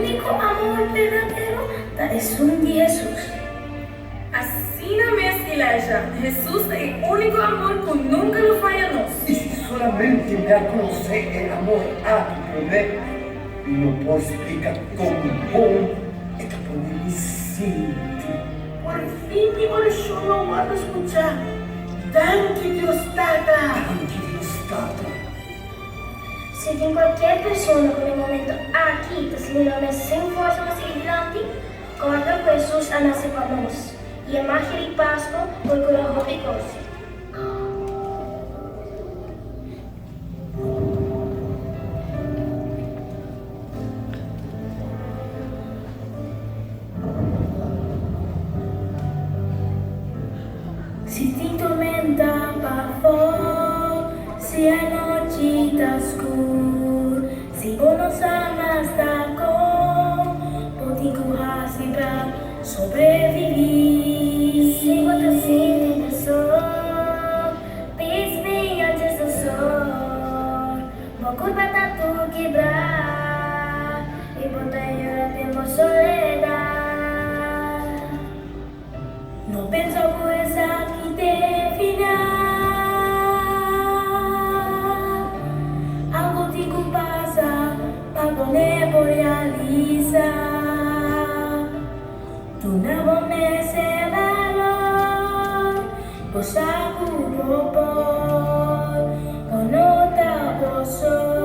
único amor verdadero es un de Jesús. Assim na minha igreja, Jesus é o único amor que nunca nos falha. E se solamente me conocer el amor a tu poder, não posso explicar como bom é que poder me sentir. Por fin mi oración lo van a escuchar. Thank you, Dios Tata. Anche Dio stato. Se tem qualquer pessoa no momento aqui que se não é sem força para seguir adiante, corta com Jesus a nascer para nós. E a magia de Páscoa por curar o pecado. Se tem tormenta para fora, se a noite está escura, se vos não amas da cor, pode currar-se para sobreviver. Se você sente pessoa, pense bem antes do sol, vou culpa tá tudo quebrar, e botar temos soledade. Não penso coisa que deve final. Algo digo passa, para poder realizar. Tu não vou me ser valor, por saco propor, por nota por sol.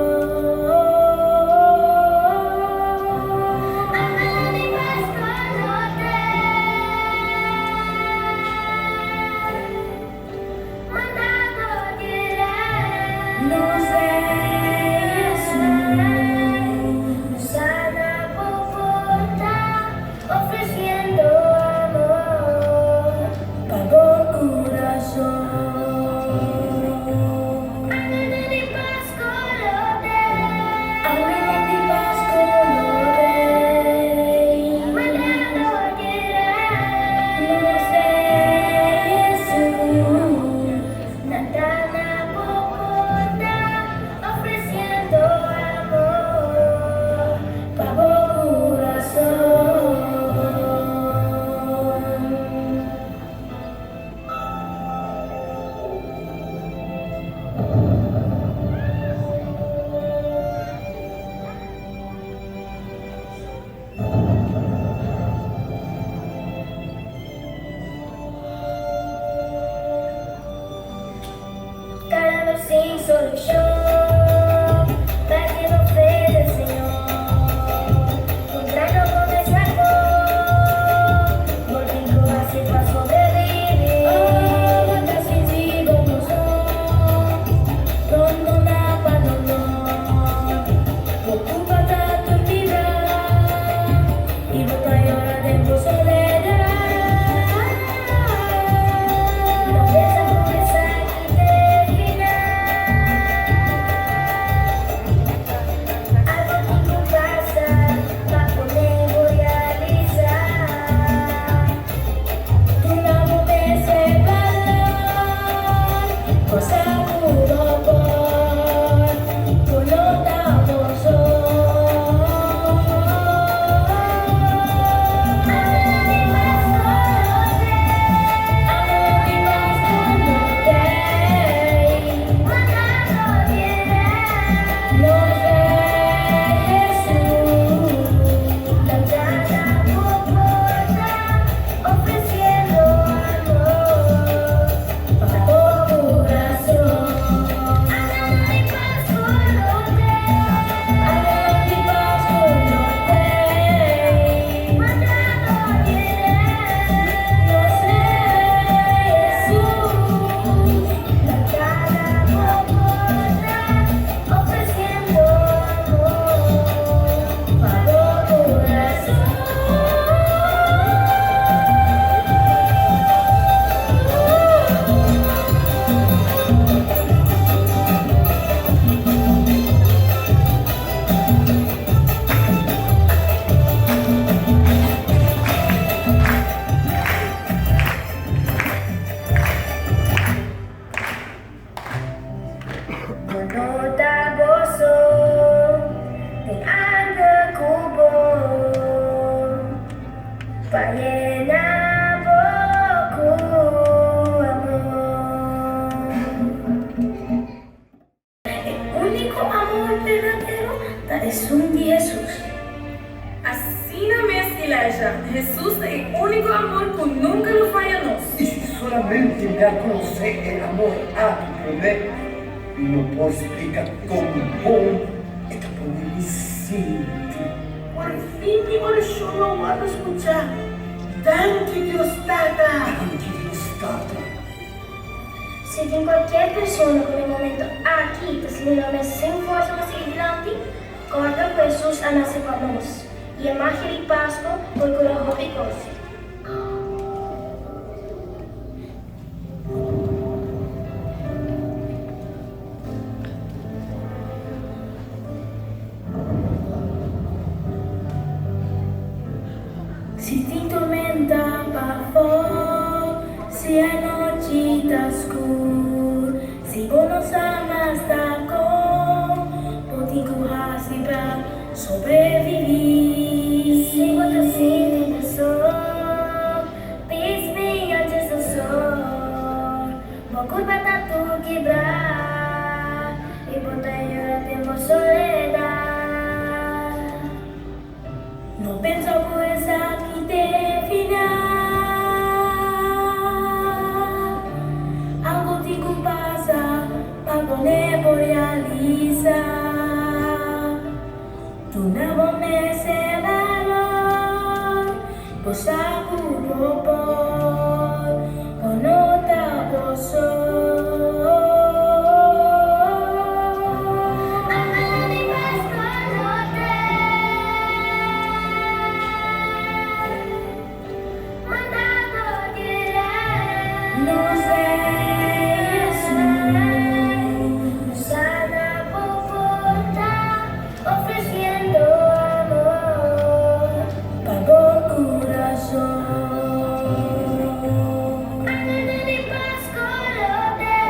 Corazón. Jesus. Assina mesmo, igreja. Jesus é o único amor que nunca nos falha a nós. Y si solamente me a conocer el amor a tu promesa, no puedo explicar como bom é que poder me sentir. Por fin mi oración lo van a escuchar. Danke Dios Tata. Anche Dios Tata. Se tem qualquer pessoa no momento aqui que se não sem força mais adiante, corta com Jesus a nascer para nós. E a magia de Páscoa por curar o recoce. Se tem tormenta para se a noite está escura, se vos não amas da cor, pode correr-se para sobreviver. Se você sente no sol, peace me antes do sol. Vou curva tá tu quebrar e botar eu tempo soledade. Não penso coisa que te final. Algo te passa para poder realizar. Tu não me se valor, pois a propor con outra pessoa. Nos Jesús, Sana Bogotá, ofreciendo amor. para o coração. Ángel de paz coloré,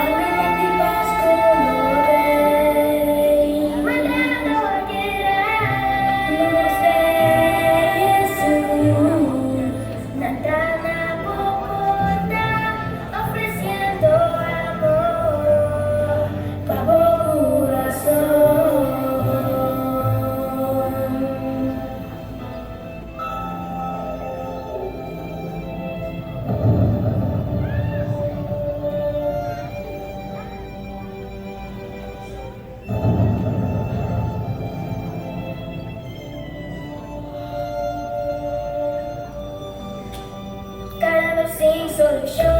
Ángel de paz colorei, mandado diré. nos Jesús, Natana Bogotá, ofreciendo amor. para o coração. Caramba, sem solução.